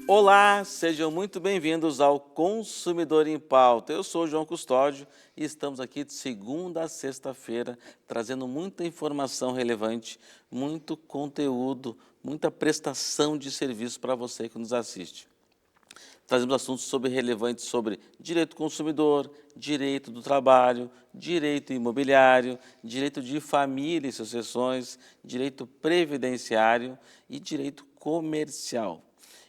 Olá, sejam muito bem-vindos ao Consumidor em Pauta. Eu sou o João Custódio e estamos aqui de segunda a sexta-feira trazendo muita informação relevante, muito conteúdo, muita prestação de serviço para você que nos assiste. Trazemos assuntos relevantes sobre direito do consumidor, direito do trabalho, direito imobiliário, direito de família e sucessões, direito previdenciário e direito comercial.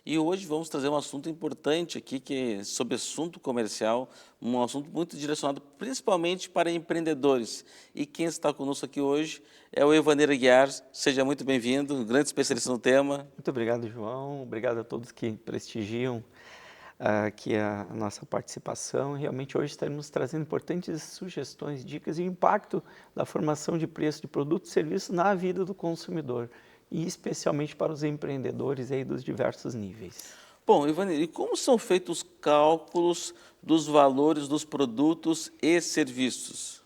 E hoje vamos trazer um assunto importante aqui, que é sobre assunto comercial, um assunto muito direcionado principalmente para empreendedores. E quem está conosco aqui hoje é o Evaneiro Aguiar. Seja muito bem-vindo, um grande especialista no tema. Muito obrigado, João. Obrigado a todos que prestigiam aqui a nossa participação. Realmente hoje estaremos trazendo importantes sugestões, dicas e o impacto da formação de preço de produtos e serviços na vida do consumidor, e especialmente para os empreendedores aí dos diversos níveis. Bom, Ivaneiro, e como são feitos os cálculos dos valores dos produtos e serviços?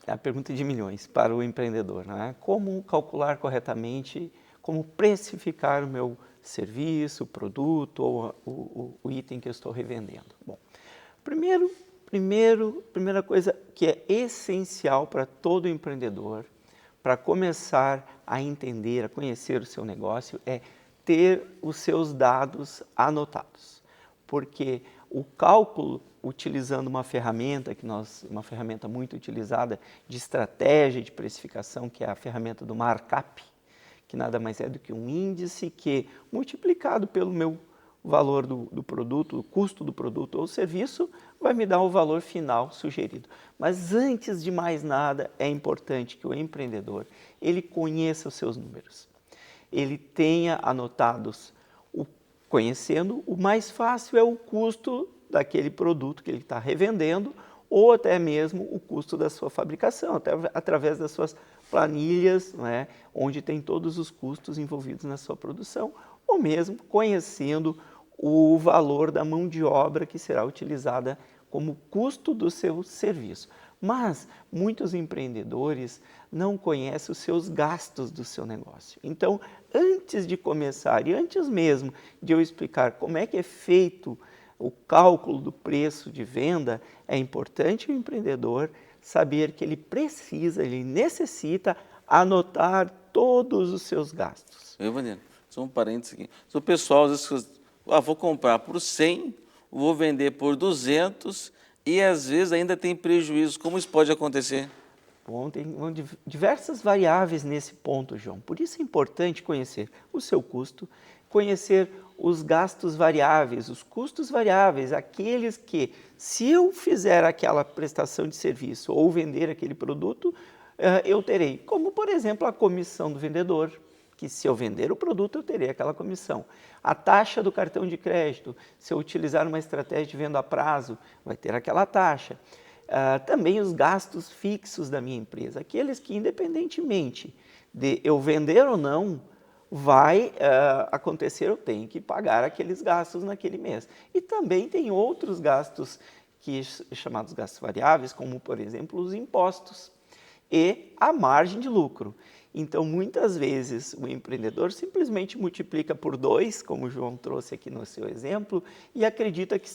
É a pergunta de milhões para o empreendedor, né? Como calcular corretamente, como precificar o meu serviço, produto ou o item que eu estou revendendo? Bom, primeira coisa que é essencial para todo empreendedor, para começar a entender, a conhecer o seu negócio, é ter os seus dados anotados. Porque o cálculo, utilizando uma ferramenta uma ferramenta muito utilizada de estratégia de precificação, que é a ferramenta do markup, que nada mais é do que um índice que, multiplicado pelo meu valor do produto, o custo do produto ou serviço, vai me dar o valor final sugerido. Mas antes de mais nada, é importante que o empreendedor ele conheça os seus números. Ele tenha anotados, conhecendo, o mais fácil é o custo daquele produto que ele está revendendo ou até mesmo o custo da sua fabricação, até através das suas planilhas, né, onde tem todos os custos envolvidos na sua produção, ou mesmo conhecendo o valor da mão de obra que será utilizada como custo do seu serviço. Mas muitos empreendedores não conhecem os seus gastos do seu negócio. Então, antes de começar e antes mesmo de eu explicar como é que é feito o cálculo do preço de venda, é importante o empreendedor saber que ele precisa, ele necessita anotar todos os seus gastos. Evaneiro, só um parênteses aqui. Se o pessoal, às vezes, vou comprar por 100, vou vender por 200 e às vezes ainda tem prejuízo. Como isso pode acontecer? Bom, tem diversas variáveis nesse ponto, João. Por isso é importante conhecer o seu custo, conhecer os gastos variáveis, os custos variáveis, aqueles que, se eu fizer aquela prestação de serviço ou vender aquele produto, eu terei, como por exemplo a comissão do vendedor, que se eu vender o produto eu terei aquela comissão. A taxa do cartão de crédito, se eu utilizar uma estratégia de venda a prazo, vai ter aquela taxa. Também os gastos fixos da minha empresa, aqueles que independentemente de eu vender ou não, vai acontecer, eu tenho que pagar aqueles gastos naquele mês. E também tem outros gastos chamados gastos variáveis, como por exemplo os impostos e a margem de lucro. Então, muitas vezes, o empreendedor simplesmente multiplica por 2, como o João trouxe aqui no seu exemplo, e acredita que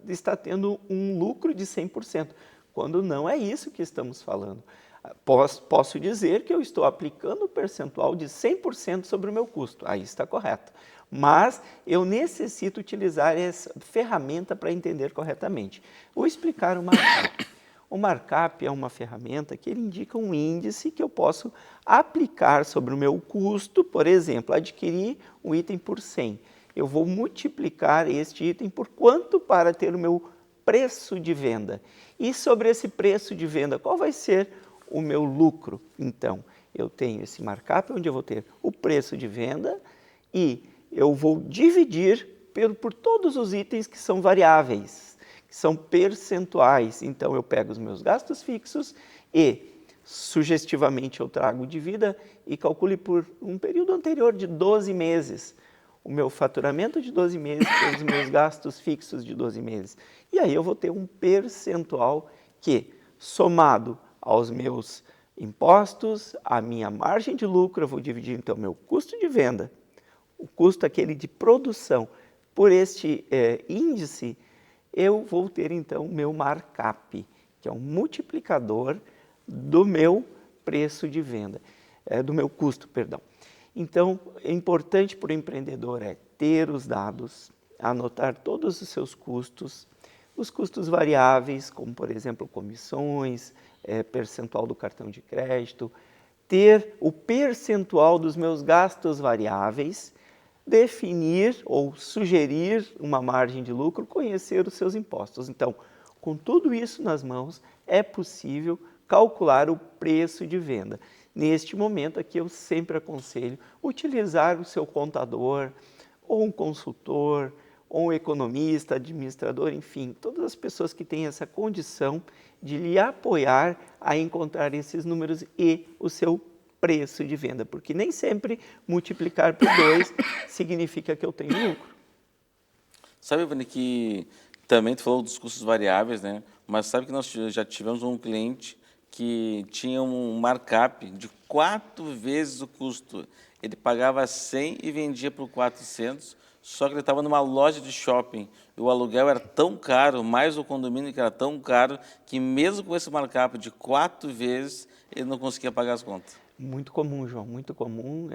está tendo um lucro de 100%, quando não é isso que estamos falando. Posso dizer que eu estou aplicando o percentual de 100% sobre o meu custo, aí está correto. Mas eu necessito utilizar essa ferramenta para entender corretamente. Vou explicar o markup. O markup é uma ferramenta que ele indica um índice que eu posso aplicar sobre o meu custo, por exemplo, adquirir um item por 100. Eu vou multiplicar este item por quanto para ter o meu preço de venda. E sobre esse preço de venda, qual vai ser o meu lucro? Então, eu tenho esse markup onde eu vou ter o preço de venda e eu vou dividir por todos os itens que são variáveis, que são percentuais. Então, eu pego os meus gastos fixos e, sugestivamente, eu trago dívida e calcule por um período anterior de 12 meses. O meu faturamento de 12 meses pelos meus gastos fixos de 12 meses. E aí eu vou ter um percentual que, somado aos meus impostos, a minha margem de lucro, eu vou dividir então meu custo de venda, o custo aquele de produção, por este índice, eu vou ter então o meu markup, que é um multiplicador do meu preço de venda, do meu custo, perdão. Então, é importante para o empreendedor ter os dados, anotar todos os seus custos, os custos variáveis, como por exemplo comissões, percentual do cartão de crédito, ter o percentual dos meus gastos variáveis, definir ou sugerir uma margem de lucro, conhecer os seus impostos. Então, com tudo isso nas mãos, é possível calcular o preço de venda. Neste momento aqui eu sempre aconselho utilizar o seu contador, ou um consultor, ou um economista, administrador, enfim, todas as pessoas que têm essa condição de lhe apoiar a encontrar esses números e o seu preço de venda, porque nem sempre multiplicar por 2 significa que eu tenho lucro. Sabe, Ivani, que também tu falou dos custos variáveis, né? Mas sabe que nós já tivemos um cliente que tinha um markup de 4 vezes o custo. Ele pagava 100 e vendia por 400, só que ele estava numa loja de shopping. E o aluguel era tão caro, mais o condomínio que era tão caro, que mesmo com esse markup de 4 vezes, ele não conseguia pagar as contas. Muito comum, João, muito comum,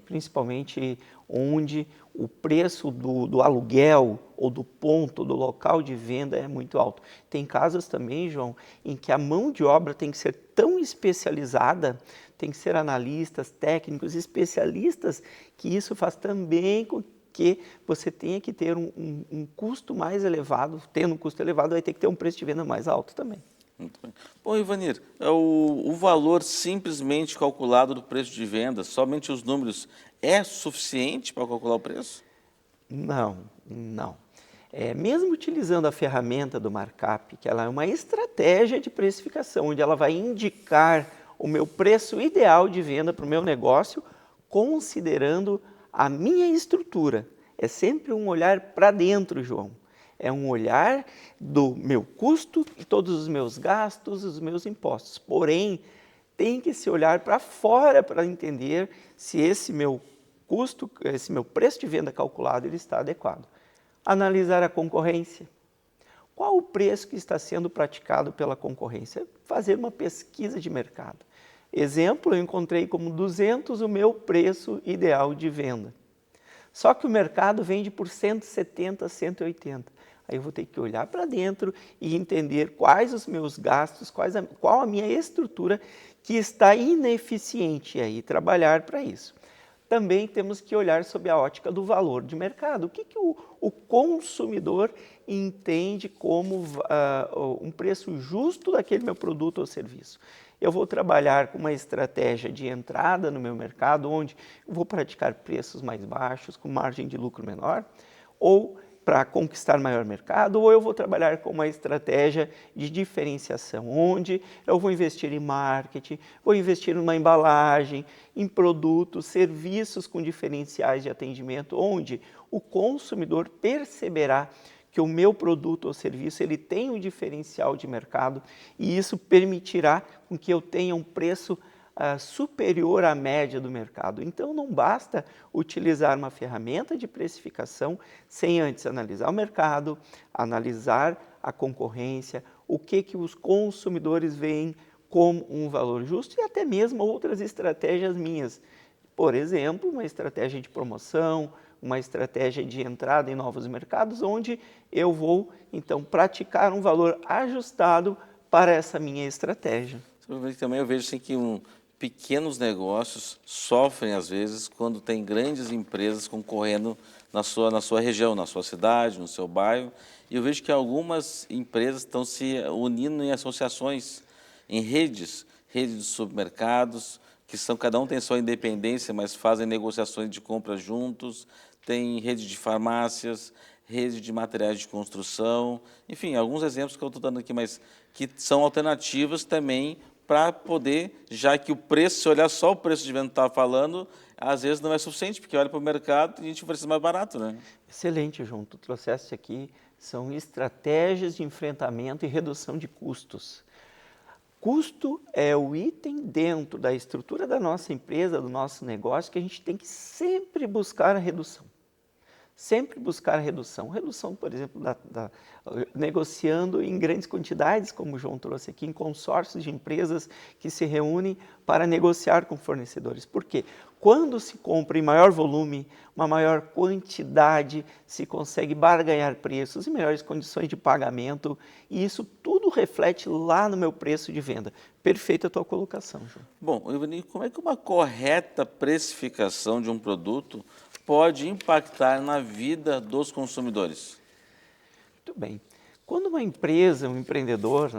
principalmente onde o preço do aluguel ou do ponto, do local de venda é muito alto. Tem casos também, João, em que a mão de obra tem que ser tão especializada, tem que ser analistas, técnicos, especialistas, que isso faz também com que você tenha que ter um custo mais elevado. Tendo um custo elevado, vai ter que ter um preço de venda mais alto também. Muito bem. Bom, Ivanir, o valor simplesmente calculado do preço de venda, somente os números, é suficiente para calcular o preço? Não, não. Mesmo utilizando a ferramenta do markup, que ela é uma estratégia de precificação, onde ela vai indicar o meu preço ideal de venda para o meu negócio, considerando a minha estrutura. É sempre um olhar para dentro, João. É um olhar do meu custo e todos os meus gastos, os meus impostos. Porém, tem que se olhar para fora para entender se esse meu custo, esse meu preço de venda calculado, ele está adequado. Analisar a concorrência. Qual o preço que está sendo praticado pela concorrência? Fazer uma pesquisa de mercado. Exemplo, eu encontrei como 200 o meu preço ideal de venda. Só que o mercado vende por 170, 180. Aí eu vou ter que olhar para dentro e entender quais os meus gastos, qual a minha estrutura que está ineficiente, e aí trabalhar para isso. Também temos que olhar sob a ótica do valor de mercado. O que o consumidor entende como um preço justo daquele meu produto ou serviço? Eu vou trabalhar com uma estratégia de entrada no meu mercado, onde eu vou praticar preços mais baixos, com margem de lucro menor, ou para conquistar maior mercado, ou eu vou trabalhar com uma estratégia de diferenciação, onde eu vou investir em marketing, vou investir numa embalagem, em produtos, serviços com diferenciais de atendimento, onde o consumidor perceberá que o meu produto ou serviço ele tem um diferencial de mercado e isso permitirá com que eu tenha um preço superior à média do mercado. Então, não basta utilizar uma ferramenta de precificação sem antes analisar o mercado, analisar a concorrência, o que os consumidores veem como um valor justo e até mesmo outras estratégias minhas. Por exemplo, uma estratégia de promoção, uma estratégia de entrada em novos mercados, onde eu vou, então, praticar um valor ajustado para essa minha estratégia. Também eu vejo assim, que pequenos negócios sofrem, às vezes, quando tem grandes empresas concorrendo na sua região, na sua cidade, no seu bairro. E eu vejo que algumas empresas estão se unindo em associações, em redes de supermercados, que cada um tem sua independência, mas fazem negociações de compra juntos, tem rede de farmácias, rede de materiais de construção, enfim, alguns exemplos que eu estou dando aqui, mas que são alternativas também para poder, já que o preço, se olhar só o preço de venda que estava falando, às vezes não é suficiente, porque olha para o mercado e a gente oferece mais barato, né? Excelente, João. Tu trouxeste aqui, são estratégias de enfrentamento e redução de custos. custo é o item dentro da estrutura da nossa empresa, do nosso negócio, que a gente tem que sempre buscar a redução. Sempre buscar a redução. Redução, por exemplo, negociando em grandes quantidades, como o João trouxe aqui, em consórcios de empresas que se reúnem para negociar com fornecedores. Por quê? Quando se compra em maior volume, uma maior quantidade, se consegue barganhar preços e melhores condições de pagamento, e isso tudo reflete lá no meu preço de venda. Perfeita a tua colocação, João. Bom, Ivanir, como é que uma correta precificação de um produto pode impactar na vida dos consumidores? Muito bem. Quando uma empresa, um empreendedor,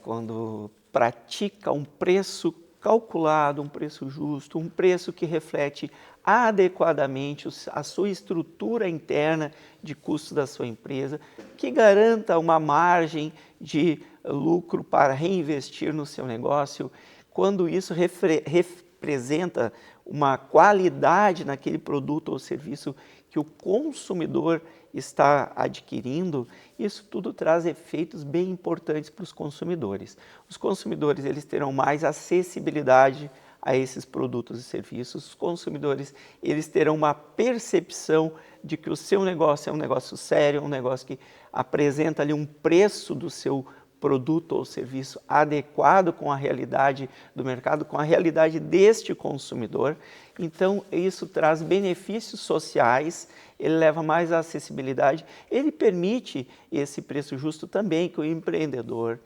quando pratica um preço calculado, um preço justo, um preço que reflete adequadamente a sua estrutura interna de custo da sua empresa, que garanta uma margem de lucro para reinvestir no seu negócio, quando isso representa uma qualidade naquele produto ou serviço que o consumidor está adquirindo, isso tudo traz efeitos bem importantes para os consumidores. Os consumidores eles terão mais acessibilidade a esses produtos e serviços. Os consumidores eles terão uma percepção de que o seu negócio é um negócio sério, um negócio que apresenta ali um preço do seu produto ou serviço adequado com a realidade do mercado, com a realidade deste consumidor. Então, isso traz benefícios sociais, ele leva mais à acessibilidade, ele permite esse preço justo também que o empreendedor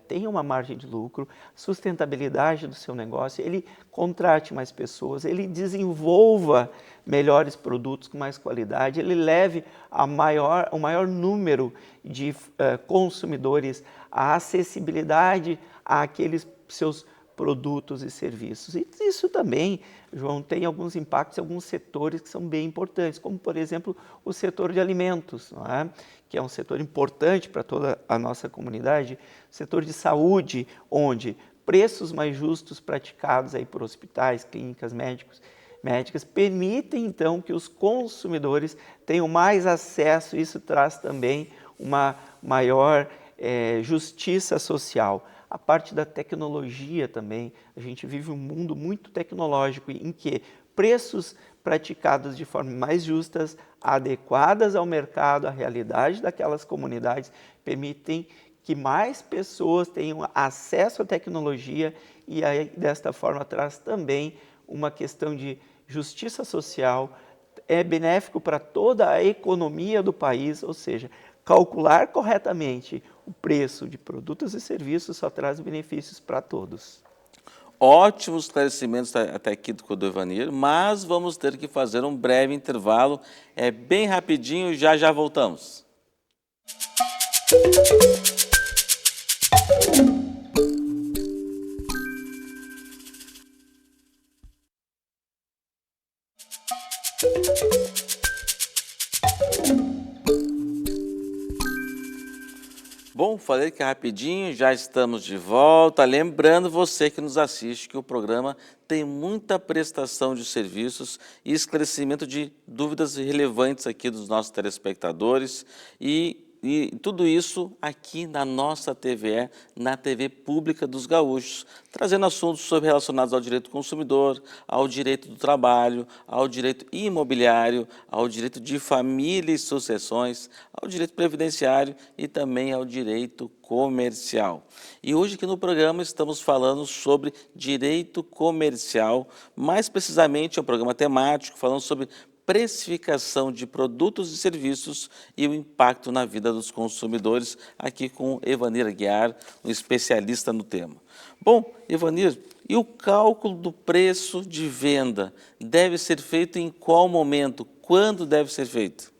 tenha uma margem de lucro, sustentabilidade do seu negócio, ele contrate mais pessoas, ele desenvolva melhores produtos com mais qualidade, ele leve o maior número de consumidores a acessibilidade àqueles seus produtos e serviços. E isso também, João, tem alguns impactos em alguns setores que são bem importantes, como, por exemplo, o setor de alimentos, que é um setor importante para toda a nossa comunidade, o setor de saúde, onde preços mais justos praticados aí por hospitais, clínicas, médicas, permitem, então, que os consumidores tenham mais acesso, e isso traz também uma maior justiça social. A parte da tecnologia também, a gente vive um mundo muito tecnológico em que preços praticados de forma mais justas, adequadas ao mercado, à realidade daquelas comunidades, permitem que mais pessoas tenham acesso à tecnologia e aí, desta forma traz também uma questão de justiça social, é benéfico para toda a economia do país, ou seja, calcular corretamente o preço de produtos e serviços só traz benefícios para todos. Ótimos esclarecimentos até aqui do Ivanir, mas vamos ter que fazer um breve intervalo, bem rapidinho, já voltamos. Bom, falei que é rapidinho, já estamos de volta. Lembrando você que nos assiste que o programa tem muita prestação de serviços e esclarecimento de dúvidas relevantes aqui dos nossos telespectadores e tudo isso aqui na nossa TVE, na TV Pública dos Gaúchos, trazendo assuntos relacionados ao direito do consumidor, ao direito do trabalho, ao direito imobiliário, ao direito de família e sucessões, ao direito previdenciário e também ao direito comercial. E hoje aqui no programa estamos falando sobre direito comercial, mais precisamente é um programa temático falando sobre precificação de produtos e serviços e o impacto na vida dos consumidores, aqui com Ivanir Aguiar, um especialista no tema. Bom, Ivanir, e o cálculo do preço de venda deve ser feito em qual momento? Quando deve ser feito?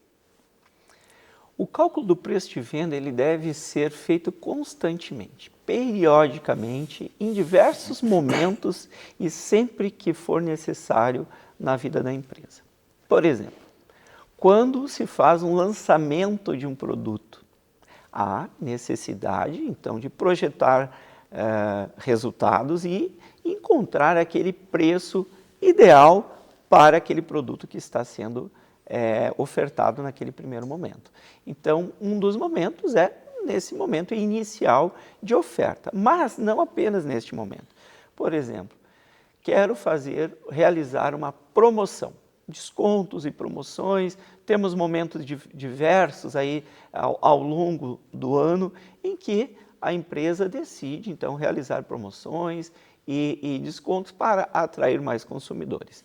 O cálculo do preço de venda ele deve ser feito constantemente, periodicamente, em diversos momentos e sempre que for necessário na vida da empresa. Por exemplo, quando se faz um lançamento de um produto, há necessidade, então, de projetar resultados e encontrar aquele preço ideal para aquele produto que está sendo ofertado naquele primeiro momento. Então, um dos momentos é nesse momento inicial de oferta, mas não apenas neste momento. Por exemplo, quero realizar uma promoção, descontos e promoções, temos momentos diversos aí ao longo do ano em que a empresa decide, então, realizar promoções e descontos para atrair mais consumidores.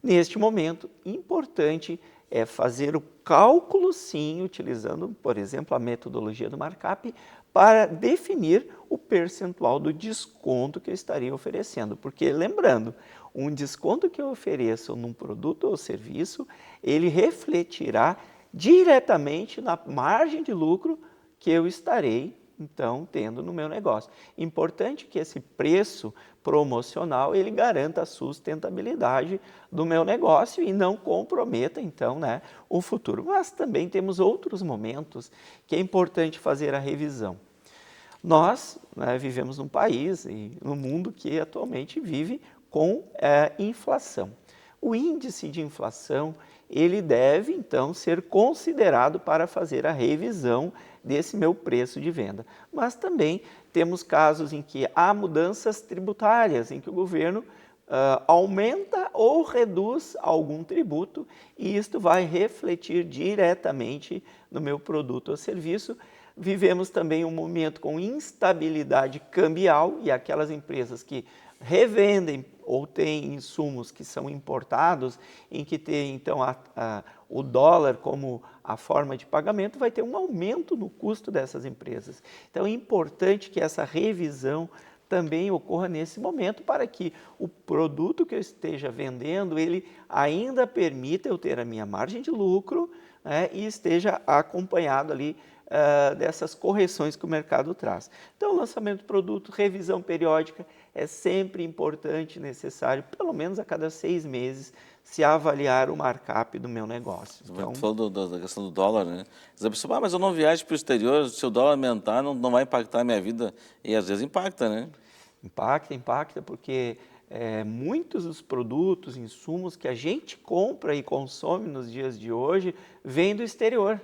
Neste momento, importante é fazer o cálculo, sim, utilizando, por exemplo, a metodologia do markup, para definir o percentual do desconto que eu estaria oferecendo. Porque, lembrando, um desconto que eu ofereço num produto ou serviço, ele refletirá diretamente na margem de lucro que eu estarei, então, tendo no meu negócio. Importante que esse preço promocional, ele garanta a sustentabilidade do meu negócio e não comprometa, então, o futuro. Mas também temos outros momentos que é importante fazer a revisão. Nós vivemos num país e num mundo que atualmente vive com inflação. O índice de inflação, ele deve, então, ser considerado para fazer a revisão desse meu preço de venda. Mas também temos casos em que há mudanças tributárias, em que o governo aumenta ou reduz algum tributo e isto vai refletir diretamente no meu produto ou serviço. Vivemos também um momento com instabilidade cambial e aquelas empresas que revendem ou têm insumos que são importados, em que tem então o dólar como a forma de pagamento, vai ter um aumento no custo dessas empresas. Então é importante que essa revisão também ocorra nesse momento para que o produto que eu esteja vendendo, ele ainda permita eu ter a minha margem de lucro, e esteja acompanhado ali dessas correções que o mercado traz. Então, lançamento de produto, revisão periódica é sempre importante e necessário, pelo menos a cada 6 meses, se avaliar o markup do meu negócio. Então, tu falou da questão do dólar, né? A pessoa, mas eu não viajo para o exterior, se o dólar aumentar, não vai impactar a minha vida. E às vezes impacta, né? Impacta, porque muitos dos produtos, insumos que a gente compra e consome nos dias de hoje, vêm do exterior.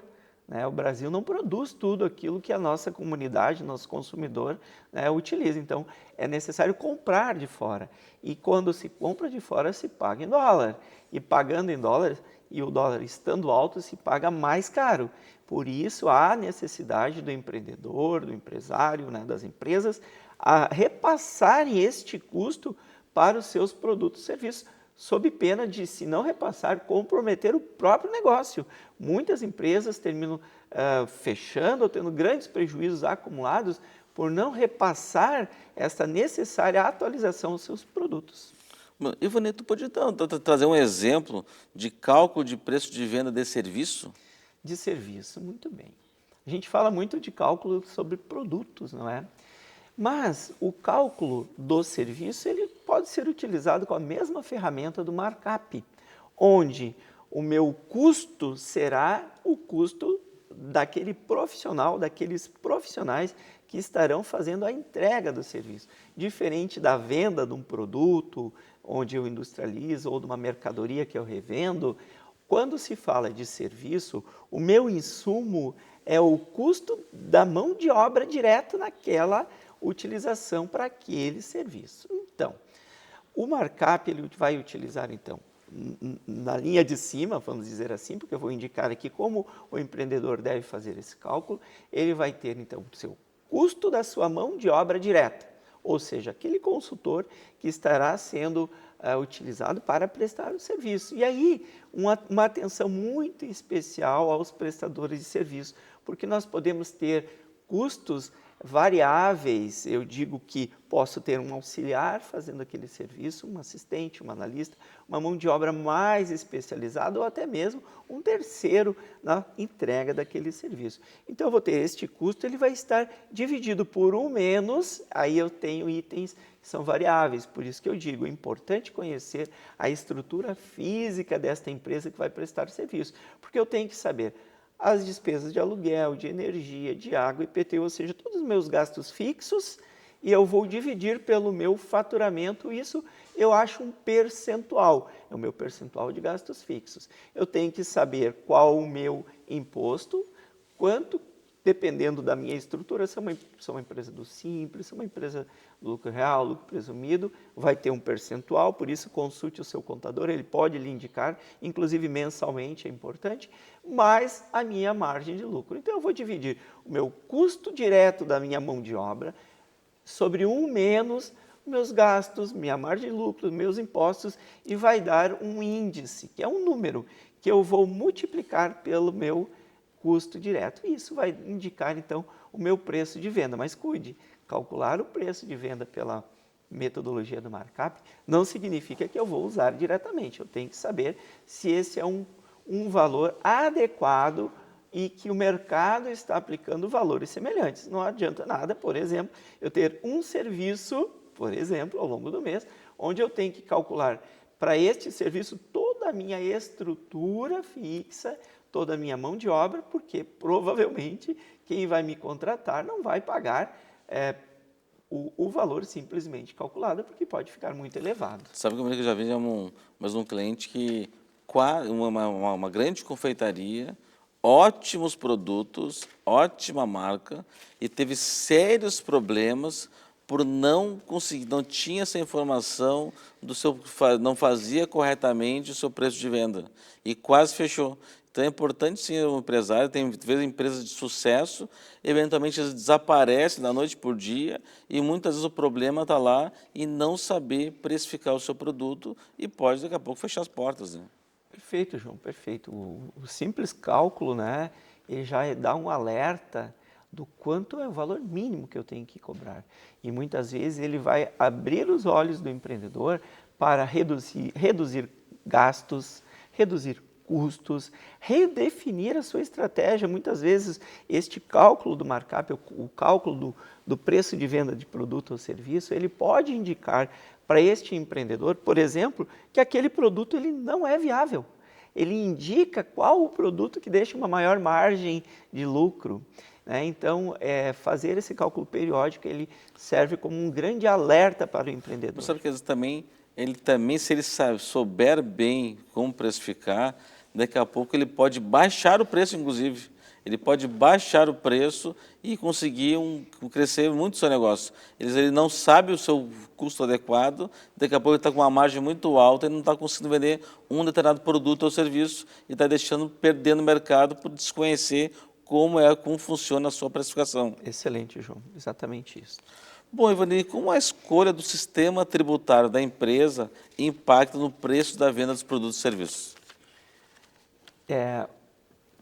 O Brasil não produz tudo aquilo que a nossa comunidade, nosso consumidor utiliza. Então, é necessário comprar de fora. E quando se compra de fora, se paga em dólar. E pagando em dólar, e o dólar estando alto, se paga mais caro. Por isso, há necessidade do empreendedor, do empresário, das empresas, a repassarem este custo para os seus produtos e serviços, sob pena de, se não repassar, comprometer o próprio negócio. Muitas empresas terminam fechando ou tendo grandes prejuízos acumulados por não repassar essa necessária atualização dos seus produtos. Ivone, tu podia trazer um exemplo de cálculo de preço de venda de serviço? De serviço, muito bem. A gente fala muito de cálculo sobre produtos, não é? Mas o cálculo do serviço, ele pode ser utilizado com a mesma ferramenta do markup, onde o meu custo será o custo daquele profissional, daqueles profissionais que estarão fazendo a entrega do serviço. Diferente da venda de um produto, onde eu industrializo, ou de uma mercadoria que eu revendo, quando se fala de serviço, o meu insumo é o custo da mão de obra direta naquela utilização para aquele serviço. Então, o markup ele vai utilizar, então, na linha de cima, vamos dizer assim, porque eu vou indicar aqui como o empreendedor deve fazer esse cálculo, ele vai ter, então, o seu custo da sua mão de obra direta, ou seja, aquele consultor que estará sendo utilizado para prestar o serviço. E aí, uma atenção muito especial aos prestadores de serviço, porque nós podemos ter custos variáveis. Eu digo que posso ter um auxiliar fazendo aquele serviço, um assistente, um analista, uma mão de obra mais especializada ou até mesmo um terceiro na entrega daquele serviço. Então, eu vou ter este custo, ele vai estar dividido por um menos, aí eu tenho itens que são variáveis, por isso que eu digo, é importante conhecer a estrutura física desta empresa que vai prestar serviço, porque eu tenho que saber as despesas de aluguel, de energia, de água, IPTU, ou seja, todos os meus gastos fixos, e eu vou dividir pelo meu faturamento. Isso eu acho um percentual, é o meu percentual de gastos fixos. Eu tenho que saber qual o meu imposto, quanto dependendo da minha estrutura, se é uma empresa do Simples, se é uma empresa do lucro real, lucro presumido, vai ter um percentual, por isso consulte o seu contador, ele pode lhe indicar, inclusive mensalmente é importante, mais a minha margem de lucro. Então eu vou dividir o meu custo direto da minha mão de obra sobre 1 menos meus gastos, minha margem de lucro, meus impostos, e vai dar um índice, que é um número, que eu vou multiplicar pelo meu custo direto. E isso vai indicar, então, o meu preço de venda. Mas cuide, calcular o preço de venda pela metodologia do markup não significa que eu vou usar diretamente. Eu tenho que saber se esse é um valor adequado e que o mercado está aplicando valores semelhantes. Não adianta nada, por exemplo, eu ter um serviço, por exemplo, ao longo do mês, onde eu tenho que calcular para este serviço toda a minha estrutura fixa, toda a minha mão de obra, porque provavelmente quem vai me contratar não vai pagar o valor simplesmente calculado, porque pode ficar muito elevado. Sabe como é que eu já vi um cliente que uma grande confeitaria, ótimos produtos, ótima marca, e teve sérios problemas por não conseguir, não tinha essa informação não fazia corretamente o seu preço de venda e quase fechou. Então é importante sim o empresário, tem vezes empresas de sucesso, eventualmente eles desaparecem da noite por dia e muitas vezes o problema está lá em não saber precificar o seu produto e pode daqui a pouco fechar as portas, né? Perfeito, João, perfeito. O simples cálculo, né, ele já dá um alerta do quanto é o valor mínimo que eu tenho que cobrar. E muitas vezes ele vai abrir os olhos do empreendedor para reduzir gastos, reduzir custos, redefinir a sua estratégia. Muitas vezes este cálculo do markup, o cálculo do preço de venda de produto ou serviço, ele pode indicar para este empreendedor, por exemplo, que aquele produto ele não é viável. Ele indica qual o produto que deixa uma maior margem de lucro. Então, fazer esse cálculo periódico, ele serve como um grande alerta para o empreendedor. Mas sabe que às vezes ele também, se ele souber bem como precificar, daqui a pouco ele pode baixar o preço, inclusive. Ele pode baixar o preço e conseguir crescer muito o seu negócio. Ele não sabe o seu custo adequado, daqui a pouco ele está com uma margem muito alta e não está conseguindo vender um determinado produto ou serviço e está perdendo o mercado por desconhecer como funciona a sua precificação. Excelente, João. Exatamente isso. Bom, Ivanir, como a escolha do sistema tributário da empresa impacta no preço da venda dos produtos e serviços?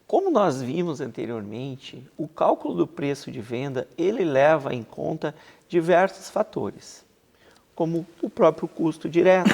Como nós vimos anteriormente, o cálculo do preço de venda, ele leva em conta diversos fatores, como o próprio custo direto,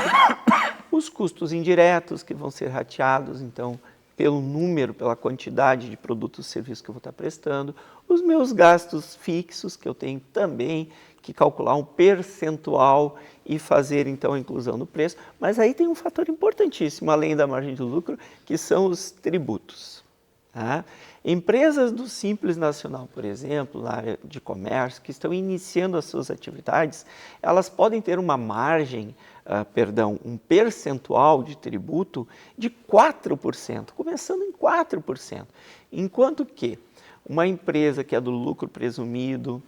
os custos indiretos que vão ser rateados, então, pelo número, pela quantidade de produtos e serviços que eu vou estar prestando, os meus gastos fixos, que eu tenho também que calcular um percentual e fazer, então, a inclusão no preço. Mas aí tem um fator importantíssimo, além da margem de lucro, que são os tributos. Tá? Empresas do Simples Nacional, por exemplo, na área de comércio, que estão iniciando as suas atividades, elas podem ter uma margem, um percentual de tributo de 4%, começando em 4%. Enquanto que uma empresa que é do lucro presumido,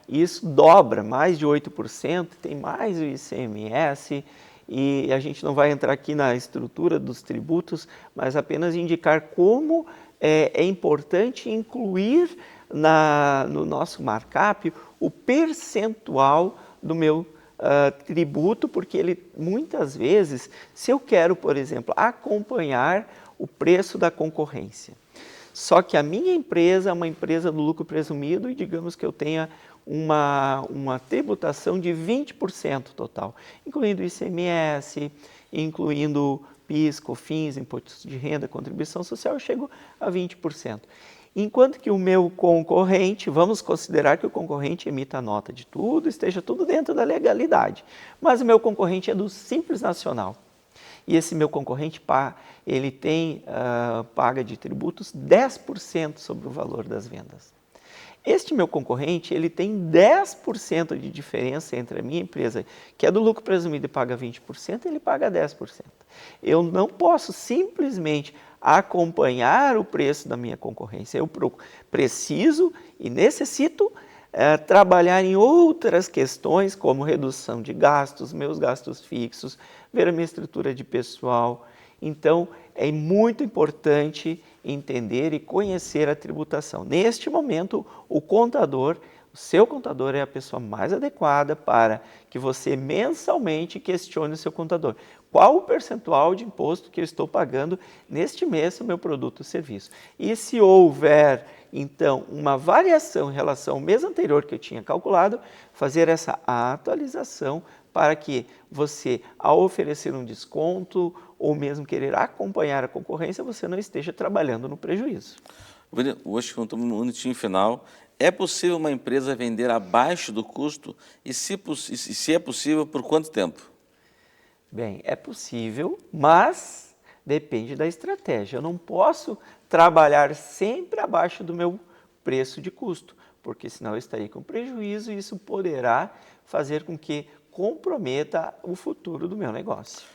isso dobra mais de 8%, tem mais o ICMS, e a gente não vai entrar aqui na estrutura dos tributos, mas apenas indicar como é importante incluir no nosso markup o percentual do meu tributo, porque ele muitas vezes, se eu quero, por exemplo, acompanhar o preço da concorrência, só que a minha empresa é uma empresa do lucro presumido e digamos que eu tenha uma tributação de 20% total, incluindo ICMS, incluindo PIS, COFINS, impostos de renda, contribuição social, eu chego a 20%. Enquanto que o meu concorrente, vamos considerar que o concorrente emita a nota de tudo, esteja tudo dentro da legalidade, mas o meu concorrente é do Simples Nacional. E esse meu concorrente, ele tem paga de tributos 10% sobre o valor das vendas. Este meu concorrente, ele tem 10% de diferença entre a minha empresa, que é do lucro presumido e paga 20%, ele paga 10%. Eu não posso simplesmente acompanhar o preço da minha concorrência. Eu preciso e necessito trabalhar em outras questões, como redução de gastos, meus gastos fixos, ver a minha estrutura de pessoal. Então, é muito importante entender e conhecer a tributação. Neste momento, o seu contador é a pessoa mais adequada para que você mensalmente questione o seu contador. Qual o percentual de imposto que eu estou pagando neste mês no meu produto ou serviço? E se houver, então, uma variação em relação ao mês anterior que eu tinha calculado, fazer essa atualização para que você, ao oferecer um desconto ou mesmo querer acompanhar a concorrência, você não esteja trabalhando no prejuízo. Hoje, no minutinho final, é possível uma empresa vender abaixo do custo e, se é possível, por quanto tempo? Bem, é possível, mas depende da estratégia. Eu não posso trabalhar sempre abaixo do meu preço de custo, porque senão eu estaria com prejuízo e isso poderá fazer com que comprometa o futuro do meu negócio.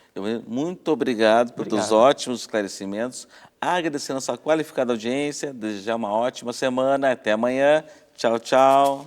Muito obrigado por todos os ótimos esclarecimentos. Agradecendo a sua qualificada audiência, desejar uma ótima semana. Até amanhã. Tchau, tchau.